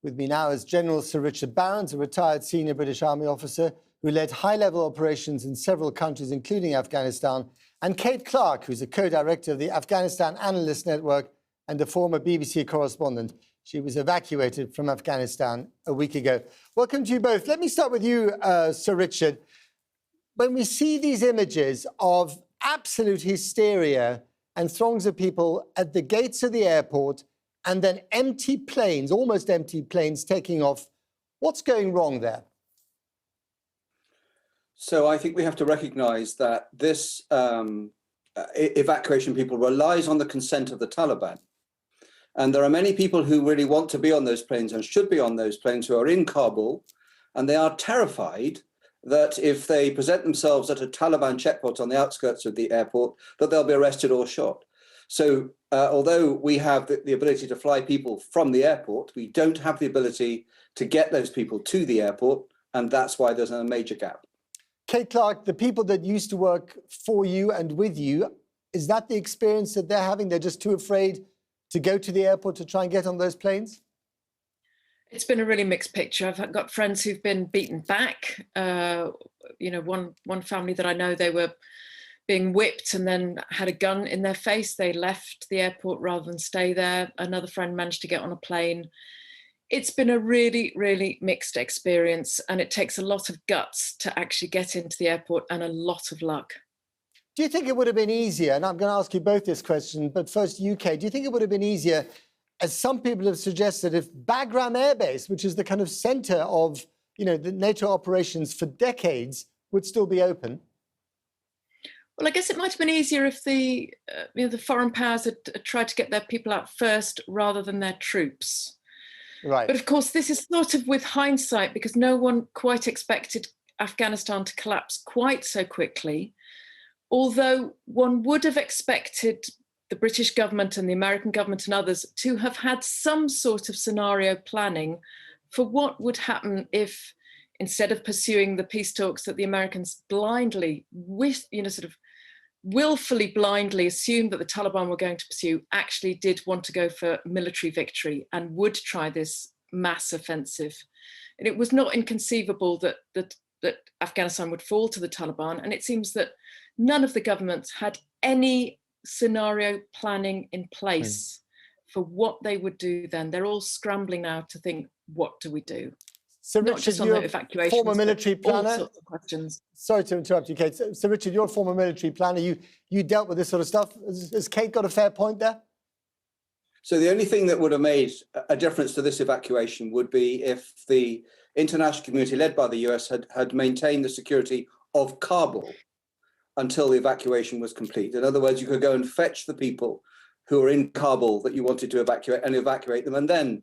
With me now is General Sir Richard Barrons, a retired senior British Army officer who led high-level operations in several countries, including Afghanistan, and Kate Clark, who's a co-director of the Afghanistan Analysts Network and a former BBC correspondent. She was evacuated from Afghanistan a week ago. Welcome to you both. Let me start with you, Sir Richard. When we see these images of absolute hysteria and throngs of people at the gates of the airport and then empty planes, almost empty planes taking off, what's going wrong there? So I think we have to recognize that this evacuation people relies on the consent of the Taliban. And there are many people who really want to be on those planes and should be on those planes who are in Kabul, and they are terrified that if they present themselves at a Taliban checkpoint on the outskirts of the airport, that they'll be arrested or shot. So although we have the ability to fly people from the airport, we don't have the ability to get those people to the airport, and that's why there's a major gap. Kate Clark, the people that used to work for you and with you, is that the experience that they're having? They're just too afraid to go to the airport to try and get on those planes? It's been a really mixed picture. I've got friends who've been beaten back. One family that I know, they were being whipped and then had a gun in their face. They left the airport rather than stay there. Another friend managed to get on a plane. It's been a really, really mixed experience, and it takes a lot of guts to actually get into the airport and a lot of luck. Do you think it would have been easier, and I'm going to ask you both this question, but first UK, do you think it would have been easier, as some people have suggested, if Bagram Air Base, which is the kind of centre of the NATO operations for decades, would still be open? Well, I guess it might have been easier if the foreign powers had tried to get their people out first rather than their troops. Right. But of course, this is sort of with hindsight, because no one quite expected Afghanistan to collapse quite so quickly. Although one would have expected the British government and the American government and others to have had some sort of scenario planning for what would happen if, instead of pursuing the peace talks that the Americans blindly, willfully blindly assumed that the Taliban were going to pursue, actually did want to go for military victory and would try this mass offensive. And it was not inconceivable that Afghanistan would fall to the Taliban. And it seems that none of the governments had any scenario planning in place for what they would do then. They're all scrambling now to think, what do we do? So Richard, you're a former military planner. All sorts of questions. Sorry to interrupt you, Kate. So Richard, you're a former military planner. You dealt with this sort of stuff. Has Kate got a fair point there? So the only thing that would have made a difference to this evacuation would be if the international community, led by the US, had maintained the security of Kabul until the evacuation was complete. In other words, you could go and fetch the people who are in Kabul that you wanted to evacuate them, and then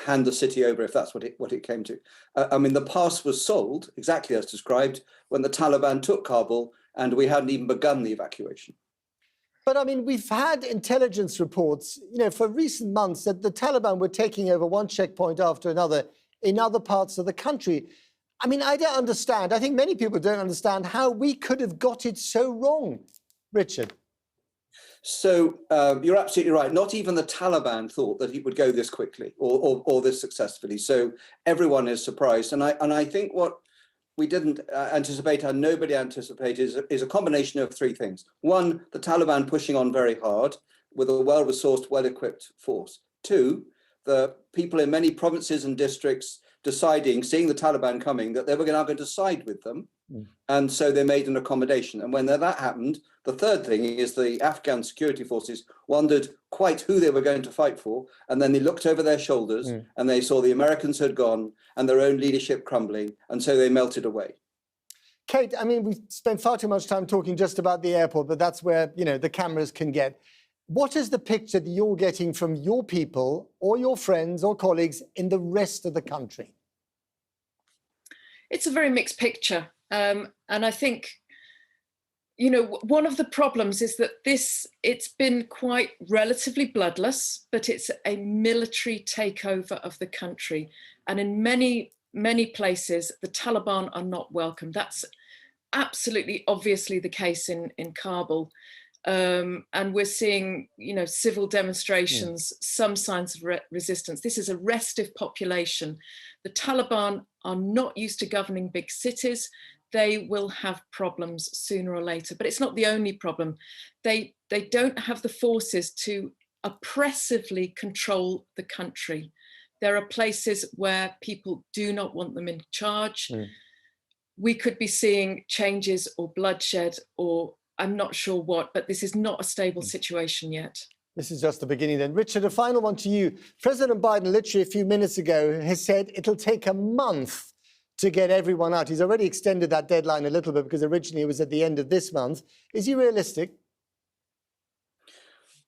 hand the city over if that's what it came to. I mean, the pass was sold exactly as described when the Taliban took Kabul, and we hadn't even begun the evacuation. But I mean, we've had intelligence reports, for recent months that the Taliban were taking over one checkpoint after another in other parts of the country. I mean, I don't understand. I think many people don't understand how we could have got it so wrong, Richard. So you're absolutely right. Not even the Taliban thought that it would go this quickly or this successfully. So everyone is surprised. And I think what we didn't anticipate and nobody anticipated is a combination of three things. One, the Taliban pushing on very hard with a well-resourced, well-equipped force. Two, the people in many provinces and districts seeing the Taliban coming, that they were now going to side with them. And so they made an accommodation. And when that happened, the third thing is the Afghan security forces wondered quite who they were going to fight for. And then they looked over their shoulders and they saw the Americans had gone and their own leadership crumbling. And so they melted away. Kate, I mean, we spent far too much time talking just about the airport, but that's where, the cameras can get. What is the picture that you're getting from your people or your friends or colleagues in the rest of the country? It's a very mixed picture. And I think, one of the problems is that it's been quite relatively bloodless, but it's a military takeover of the country. And in many, many places, the Taliban are not welcome. That's absolutely obviously the case in Kabul. and we're seeing, civil demonstrations, some signs of resistance. This is a restive population. The Taliban are not used to governing big cities. They will have problems sooner or later, but it's not the only problem. They don't have the forces to oppressively control the country. There are places where people do not want them in charge. We could be seeing changes or bloodshed, or I'm not sure what, but this is not a stable situation yet. This is just the beginning then. Richard, a final one to you. President Biden, literally a few minutes ago, has said it'll take a month to get everyone out. He's already extended that deadline a little bit because originally it was at the end of this month. Is he realistic?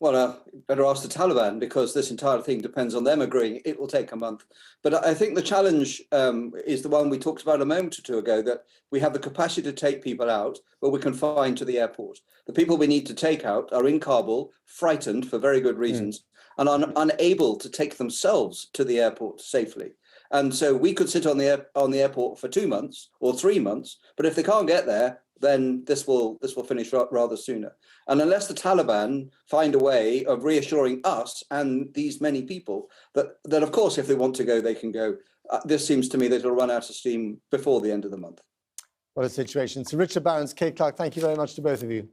Well, better ask the Taliban, because this entire thing depends on them agreeing it will take a month. But I think the challenge is the one we talked about a moment or two ago, that we have the capacity to take people out, but we're confined to the airport. The people we need to take out are in Kabul, frightened for very good reasons, and are unable to take themselves to the airport safely. And so we could sit on the airport for 2 months or 3 months, but if they can't get there, then this will finish rather sooner. And unless the Taliban find a way of reassuring us and these many people that of course, if they want to go, they can go, this seems to me that it'll run out of steam before the end of the month. What a situation. Sir Richard Barrons, Kate Clark, thank you very much to both of you.